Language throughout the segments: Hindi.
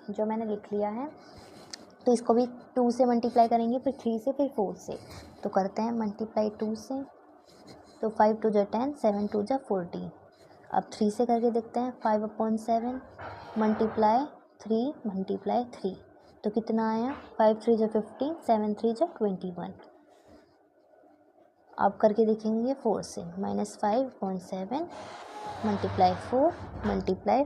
जो मैंने लिख लिया है। तो इसको भी 2 से मल्टीप्लाई करेंगे, फिर 3 से, फिर 4 से। तो करते हैं मल्टीप्लाई 2 से, तो 5 2 जा 10, 7 2 जा 14। अब 3 से करके देखते हैं, 5/7 मल्टीप्लाई 3, तो कितना आया, 5 3 जा 15, 7 3 जा 21। अब करके देखेंगे 4 से, -5/7 मल्टीप्लाई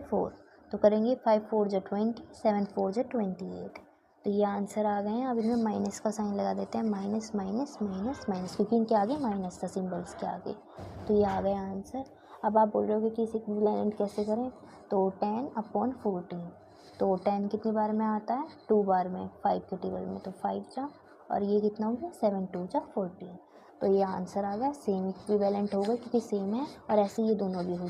4, तो करेंगे 5 4 जा 20, 7 4 जा 28। तो ये आंसर आ गए हैं। अब इनमें माइनस का साइन लगा देते हैं, माइनस माइनस माइनस माइनस, क्योंकि इनके आगे माइनस था सिंबल्स के आगे। तो ये आ गया आंसर। अब आप बोल रहे हो कि इसे इक्विवेलेंट कैसे करें, तो 10/14, तो 10 कितनी बार में आता है, 2 बार में 5 के टेबल में, तो 5 जा, और ये कितना हो गया, 7 2 जा 14। तो ये आंसर आ गया, सेम इक्विवेलेंट हो गए क्योंकि सेम है, और ऐसे ये दोनों भी हो।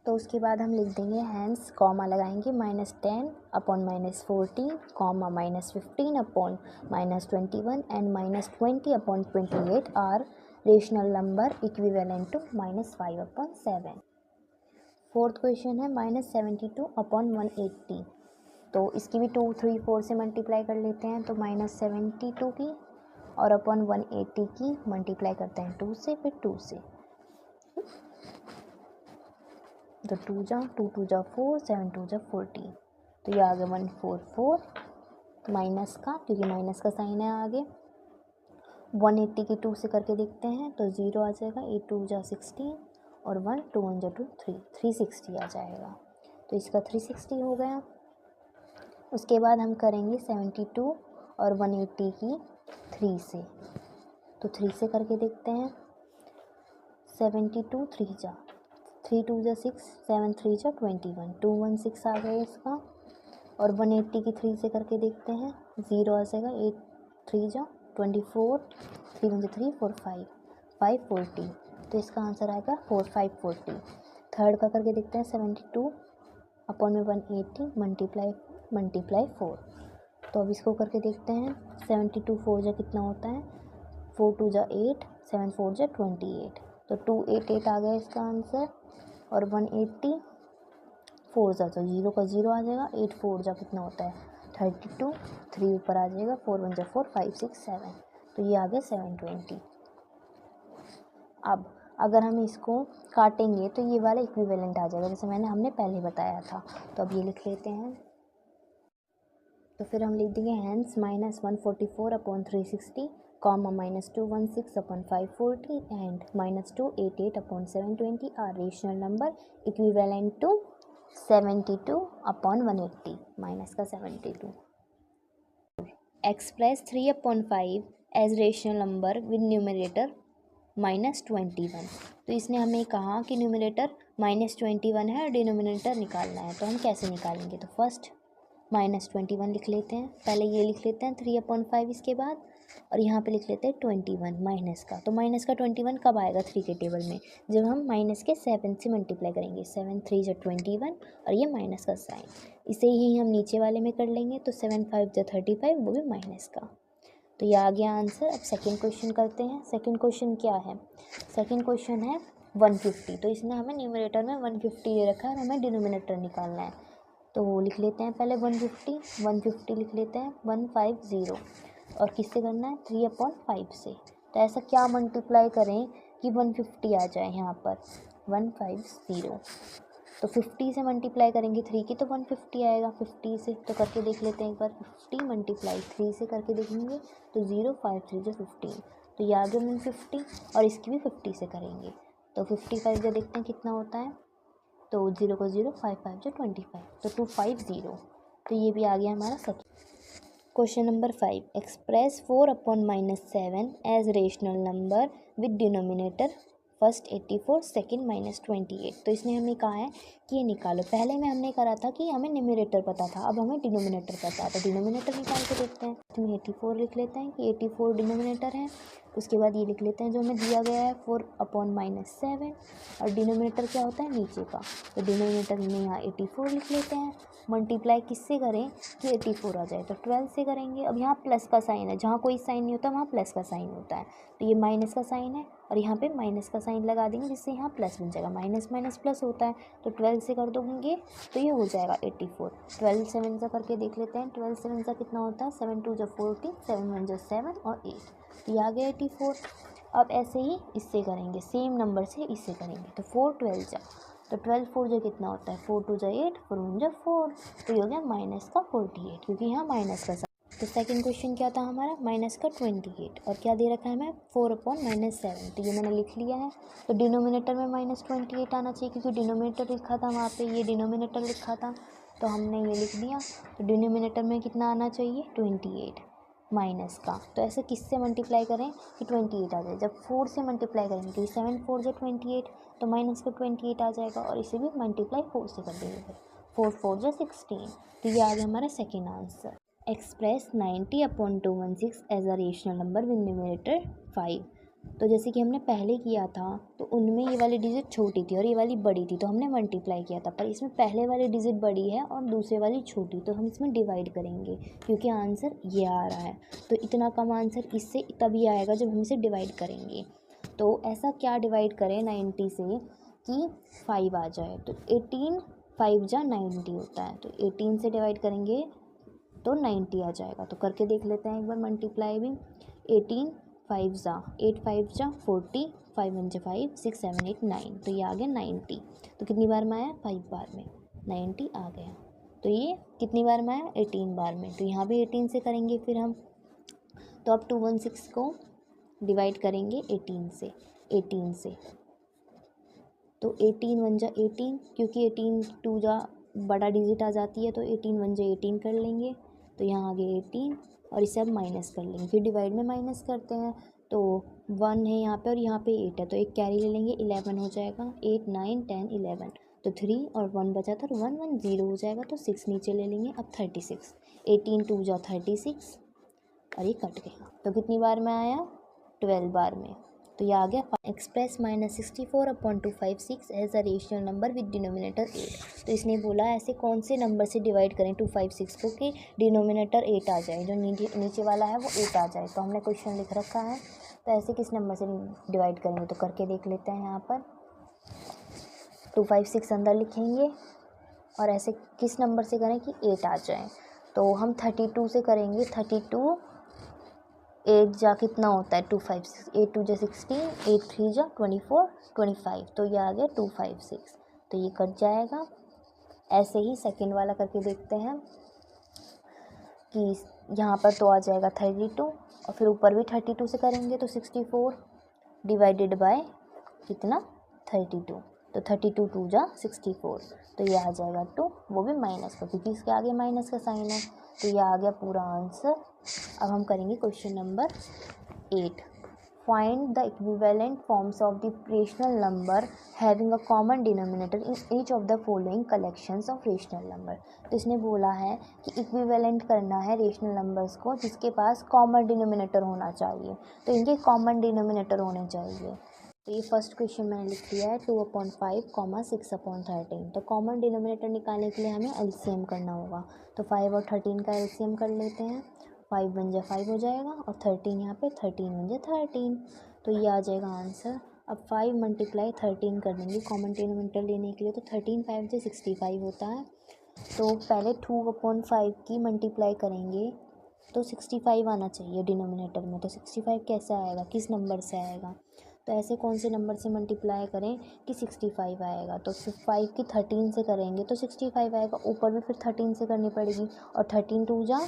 तो उसके बाद हम लिख देंगे हैंस, कॉमा लगाएंगे, -10/-14, comma -15/-21 and -20/28 are rational number equivalent to -5/7। Fourth question है -72/180, तो इसकी भी 2 3 4 से मल्टीप्लाई कर लेते हैं। तो -72 की और अपॉन 180 की मल्टीप्लाई करते हैं 2 से, फिर 2 से, तो 2 जा 2 2 जा 4, 7 2 जा 14। तो ये आ गया 144 माइनस का, क्योंकि माइनस का साइन है आगे। 180 की 2 से करके देखते हैं, तो 0 आ जाएगा, 8 2 जा 16 और 1 2 1 जा 2 3, 360 आ जाएगा। तो इसका 360 हो गया। उसके बाद हम करेंगे 72 और 180 की 3 से, तो 3 से करके देखते हैं, 72 3 जा 3 2 जा 6, 7 3 जा 21, 216 आ गया इसका। और 180 की 3 से करके देखते हैं, 0 आ जाएगा, 8 3 जा 24, 3 1 जा 3 4 5 540, तो इसका आंसर आएगा 4 540। थर्ड का करके देखते हैं, 72 अपॉन में 180 मल्टीप्लाई 4। तो अब इसको करके देखते हैं, 72 4 जा कितना होता है, 4 2 जा 8, 7 4 जा 28, तो 288 आ गया इसका आंसर। और 180 4 जा, तो 0 का 0 आ जाएगा, 8 4 जा कितना होता है 32, 3 ऊपर आ जाएगा, 4 1 जा 4 5 6 7, तो ये आ गया 720। अब अगर हम इसको काटेंगे तो ये वाला इक्विवेलेंट आ जाएगा, जैसे हमने पहले बताया था। तो अब ये लिख लेते हैं, तो फिर हम लिख देंगे hence -144/360, comma -216/540 and -288/720 are rational number equivalent to 72/180, minus का 72। Express 3/5 as rational number with numerator -21। तो इसने हमें कहा कि न्यूमरेटर -21 है और डिनोमिनेटर निकालना है। तो हम कैसे निकालेंगे, तो फर्स्ट -21 लिख लेते हैं, पहले ये लिख लेते हैं 3/5 इसके बाद, और यहाँ पे लिख लेते हैं 21 माइनस का। तो माइनस का 21 कब आएगा 3 के टेबल में, जब हम माइनस के 7 से मल्टीप्लाई करेंगे, 7 3 जा 21 और ये माइनस का साइन, इसे ही हम नीचे वाले में कर लेंगे, तो 7 5 जा 35, वो भी माइनस का। तो ये आ गया आंसर। अब सेकेंड क्वेश्चन करते हैं। सेकेंड क्वेश्चन क्या है, सेकेंड क्वेश्चन है 150। तो इसने हमें न्यूमरेटर में 150 दे रखा है और हमें डिनोमिनेटर निकालना है। तो वो लिख लेते हैं पहले 150 लिख लेते हैं 150, और किससे करना है 3/5 से। तो ऐसा क्या मल्टीप्लाई करें कि 150 आ जाए यहाँ पर 150, तो 50 से मल्टीप्लाई करेंगे 3 की तो 150 आएगा 50 से। तो करके देख लेते हैं एक बार, 50 मल्टीप्लाई 3 से करके देखेंगे, तो 0 5 3 जो 15, तो ये आ गया 150, और इसकी भी 50 से करेंगे, तो 55 जो देखते हैं कितना होता है, तो 0 को 0 5 5 जो 25, तो 250। तो ये भी आ गया हमारा second. Question number 5, express 4/-7 as rational number with denominator first 84, second -28। तो इसने हमें कहा है कि ये निकालो। पहले में हमने करा था कि हमें न्यूमरेटर पता था, अब हमें डिनोमिनेटर पता है, तो डिनोमिनेटर निकाल के देखते हैं। तो 84 लिख लेते हैं कि 84 डिनोमिनेटर है। उसके बाद ये लिख लेते हैं जो हमें दिया गया है 4/-7, और डिनोमिनेटर क्या होता है नीचे का, तो डिनोमिनेटर में यहाँ 84 लिख लेते हैं, मल्टीप्लाई किससे करें कि 84 आ जाए, तो 12 से करेंगे। अब यहाँ प्लस का साइन है, जहाँ कोई साइन नहीं होता वहाँ प्लस का साइन होता है, तो ये माइनस का साइन है और यहाँ पे माइनस का साइन लगा देंगे जिससे यहाँ प्लस बन जाएगा, माइनस माइनस प्लस होता है, तो 12 से कर दोगे तो ये हो जाएगा 84। 12 7 से करके देख लेते हैं, 12 7 से कितना होता है, 7 2 14, 7 1 7 और 8, तो ये आ गया 84। अब ऐसे ही इससे करेंगे, सेम नंबर से इससे करेंगे, तो 4 12 जा, तो 12 4 जो कितना होता है, 4 2 जा 8, 4 1 जा 4, तो ये हो गया माइनस का 48, क्योंकि यहाँ माइनस का। तो सेकंड क्वेश्चन क्या था हमारा, माइनस का 28, और क्या दे रखा है हमें 4/-7, तो ये मैंने लिख लिया है। तो डिनोमिनेटर में -28 आना चाहिए, क्योंकि डिनोमिनेटर लिखा था वहाँ पे, ये डिनोमिनेटर लिखा था, तो हमने ये लिख दिया। तो डिनोमिनेटर में कितना आना चाहिए, 28 माइनस का। तो ऐसे किससे मल्टीप्लाई करें कि 28 आ जाए, जब 4 से मल्टीप्लाई करेंगे, क्योंकि 7 4 जो 28, तो माइनस का 28 आ जाएगा, और इसे भी मल्टीप्लाई 4 से कर देंगे, फिर 4 4 जो 16, तो ये आ गया हमारा second answer. Express 90/216 as a rational number with numerator 5। तो जैसे कि हमने पहले किया था, तो उनमें ये वाली डिजिट छोटी थी और ये वाली बड़ी थी, तो हमने मल्टीप्लाई किया था, पर इसमें पहले वाली डिजिट बड़ी है और दूसरे वाली छोटी, तो हम इसमें डिवाइड करेंगे, क्योंकि आंसर ये आ रहा है। तो इतना कम आंसर इससे तभी आएगा जब हम इसे डिवाइड करेंगे। तो ऐसा क्या डिवाइड करें 90 से कि 5 आ जाए, तो 18 5 जा 90 होता है, तो 18 से डिवाइड करेंगे तो 90 आ जाएगा। तो करके देख लेते हैं एक बार मल्टीप्लाई भी। 18 5 जा 8 5 जा 40, 5 1 जा 5, 6 7 8 9, तो ये आ गया 90। तो कितनी बार में आया, 5 बार में 90 आ गया। तो ये कितनी बार में आया, 18 बार में, तो यहाँ भी 18 से करेंगे फिर हम। तो अब 216 को डिवाइड करेंगे 18 से, तो 18 1 जा 18, क्योंकि 18 2 जा बड़ा डिजिट आ जाती है, तो 18 1 जा 18 कर लेंगे, तो यहाँ आगे 18, और इसे अब माइनस कर लेंगे, फिर डिवाइड में माइनस करते हैं, तो 1 है यहाँ पे और यहाँ पे 8 है, तो एक कैरी ले लेंगे, 11 हो जाएगा, 8 9 10 11, तो 3 और 1 बचा था, तो 1 1 0 हो जाएगा, तो 6 नीचे ले लेंगे। अब 36, 18 2 जा 36, और ये कट गया, तो कितनी बार में आया, 12 बार में, तो ये आ गया। Express -64/256 as a rational number with denominator 8। तो इसने बोला ऐसे कौन से नंबर से डिवाइड करें 256 को कि डिनोमिनेटर 8 आ जाए, जो नीचे वाला है वो 8 आ जाए। तो हमने क्वेश्चन लिख रखा है, तो ऐसे किस नंबर से डिवाइड करेंगे, तो करके देख लेते हैं। यहाँ पर 256 अंदर लिखेंगे, और ऐसे किस नंबर से करें कि 8 आ जाए, तो हम 32 से करेंगे। 32 8 जा कितना होता है, 256, 8 2 जा 16, 8 3 जा 24 25, तो ये आ गया 256, तो ये कट जाएगा। ऐसे ही सेकंड वाला करके देखते हैं कि यहाँ पर तो आ जाएगा 32, और फिर ऊपर भी 32 से करेंगे, तो 64 डिवाइडेड बाय कितना, 32, तो 32 2 जा 64, तो ये आ जाएगा 2, वो भी माइनस का, क्योंकि इसके आगे माइनस का साइन है, तो ये आ गया पूरा आंसर। अब हम करेंगे question number 8। Find the equivalent forms of the rational number having a common denominator in each of the following collections of rational number. तो इसने बोला है कि इक्विवेलेंट करना है रेशनल नंबर्स को जिसके पास कॉमन डिनोमिनेटर होना चाहिए, तो इनके कॉमन डिनोमिनेटर होने चाहिए। तो ये फर्स्ट क्वेश्चन मैंने लिख दिया है 2/5, 6/13। तो कॉमन डिनोमिनेटर निकालने के लिए हमें एलसीएम करना होगा, तो 5 और 13 का एलसीएम कर लेते हैं। 5 1 जा 5 हो जाएगा, और 13 यहाँ पे 13 1 जा 13, तो ये आ जाएगा आंसर। अब 5 × 13 कर देंगे कॉमन डिनोमिनेटर लेने के लिए, तो 13 5 से 65 होता है। तो पहले 2/5 की मल्टीप्लाई करेंगे, तो 65 आना चाहिए डिनोमिनेटर में। तो 65 कैसे आएगा, किस नंबर से आएगा, तो ऐसे कौन से नंबर से मल्टीप्लाई करें कि 65 आएगा, तो 5 की 13 से करेंगे तो 65 आएगा, ऊपर भी फिर 13 से करनी पड़ेगी, और 13 2 जा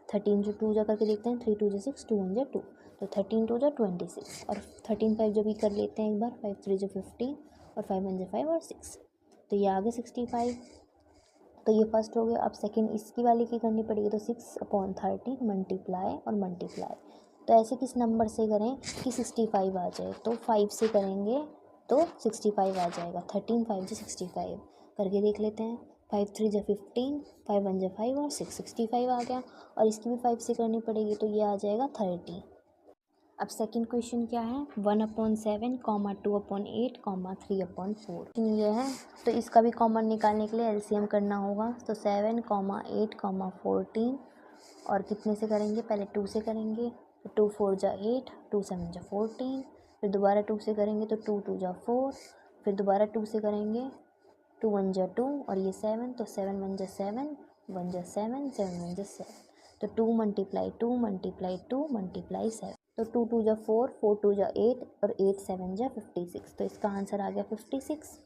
13 जो 2 जा करके देखते हैं, 3 2 जा 6, 2 1 जा 2, तो 13 2 जा 26, और 13 5 जो भी कर लेते हैं एक बार, 5 3 जा 15, और 5 1 जा 5 और 6, तो ये आ गया 65। तो ये फर्स्ट हो गया। अब सेकंड इसकी वाली की करनी पड़ेगी, तो 6/13 मल्टीप्लाई और मल्टीप्लाई, तो ऐसे किस नंबर से करें कि 65 आ जाए, तो 5 से करेंगे तो 65 आ जाएगा। 13 5 जा 65 करके देख लेते हैं। 5 3 जा 15, 5 1 जा 5 और 6 65 आ गया, और इसकी भी 5 से करनी पड़ेगी, तो ये आ जाएगा 30। अब सेकंड क्वेश्चन क्या है, 1/7, 2/8, 3/4 ये है। तो इसका भी कॉमन निकालने के लिए एलसीएम करना होगा। तो 7, 8, 14 और कितने से करेंगे, पहले 2 से करेंगे तो 2 4 जा 8, 2 7 जा 14, फिर दोबारा 2 से करेंगे तो 2 2 जा 4, फिर दोबारा 2 से करेंगे 2 1 जा 2 और ये 7, तो 7 1 जा 7, 1 जा 7, 7 1 जा 7, तो 2 × 2 × 2 × 7, तो 2 2 जा 4, 4 2 जा 8 और 8 7 जा 56, तो इसका आंसर आ गया 56।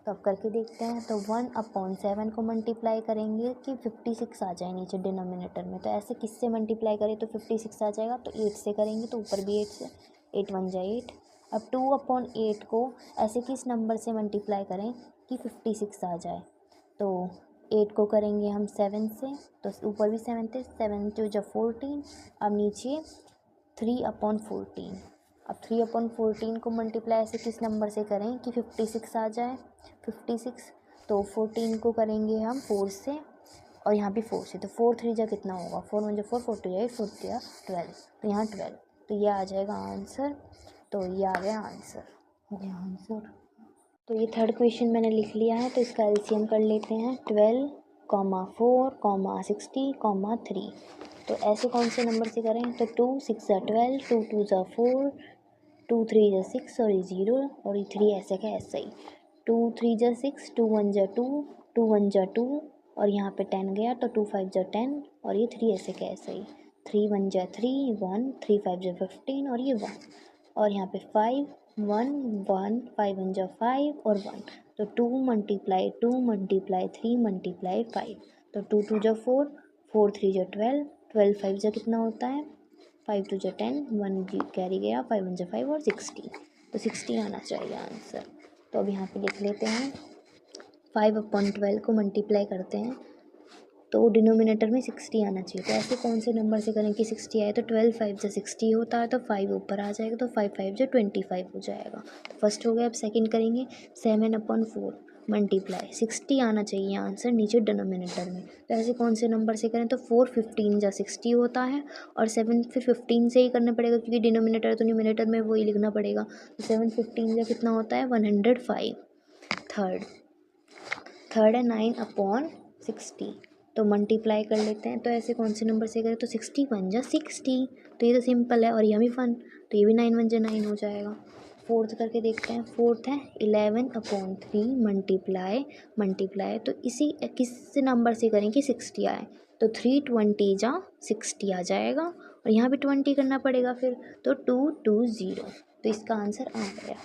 तो अब करके देखते हैं। तो 1/7 को मल्टीप्लाई करेंगे कि 56 आ जाए नीचे डिनोमिनेटर में। तो ऐसे किससे मल्टीप्लाई करें तो 56 आ जाएगा, तो 8 से करेंगे तो ऊपर भी 8 से, 8 1 जा 8। अब 2/8 को ऐसे किस नंबर से मल्टीप्लाई करें कि 56 आ जाए, तो 8 को करेंगे हम 7 से, तो ऊपर भी 7 थे, 7 2 जा 14। अब नीचे 3/14। अब 3/14 को मल्टीप्लाई ऐसे किस नंबर से करें कि 56 आ जाए, 56। तो 14 को करेंगे हम 4 से और यहाँ भी 4 से, तो 4 3 जा कितना होगा, 4 1 जा 4, 4 2 जा 8, 4 3 जा 12, तो यहाँ 12, तो ये आ जाएगा आंसर। तो ये आ गया आंसर, हो गया आंसर। तो ये थर्ड क्वेश्चन मैंने लिख लिया है, तो इसका एलसीएम कर लेते हैं। 12, 4, 60, 3। तो ऐसे कौन से नंबर से करें, तो 2 6 जा 12, 2 2 जा 4, 2 3 जा 6 और ये 0 और ये 3 ऐसे का ऐसा ही, 2 3 जा 6, 2 1 जा 2, 2 1 जा 2 और यहाँ पे 10 गया तो 2 5 जा 10 और ये 3 ऐसे का ऐसा ही, 3 1 जा 3 1, 3 5 जा 15 और ये 1 और यहाँ पे 5 1 1, 5 1 जा 5 और 1, तो 2 × 2 × 3 × 5, तो 2 2 जा 4, 4 3 जा 12, 12 5 जा कितना होता है, 5 2 जा 10, 1 कैरी गया, 5 1 जा 5 और 60, तो 60 आना चाहिए आंसर। तो अब यहाँ पे लिख लेते हैं। 5/12 को मल्टीप्लाई करते हैं तो डिनोमिनेटर में 60 आना चाहिए। तो ऐसे कौन से नंबर से करें कि 60 आए, तो 12 5 जा 60 होता है, तो 5 ऊपर आ जाएगा, तो 5 5 जा 25 हो जाएगा। तो फर्स्ट हो गया। अब सेकंड करेंगे 7/4 मल्टीप्लाई 60 आना चाहिए आंसर नीचे डिनोमिनेटर में। तो ऐसे कौन से नंबर से करें, तो 4 15 जा 60 होता है और 7 फिर 15 से ही करना पड़ेगा क्योंकि डिनोमिनेटर तो न्यूमिनेटर में वही लिखना पड़ेगा। तो 7 15 जा कितना होता है 105। थर्ड है 9/60, तो मल्टीप्लाई कर लेते हैं। तो ऐसे कौन से नंबर से करें, तो 60 1 जा 60, तो ये तो सिंपल है और यह भी 1, तो ये भी 9 1 जा 9 हो जाएगा। फोर्थ करके देखते हैं। फोर्थ है 11/3 मल्टीप्लाई तो इसी किस नंबर से करें कि 60 आए, तो 3 20 जा 60 आ जाएगा और यहाँ भी 20 करना पड़ेगा फिर, तो 2 2 0, तो इसका आंसर आ गया।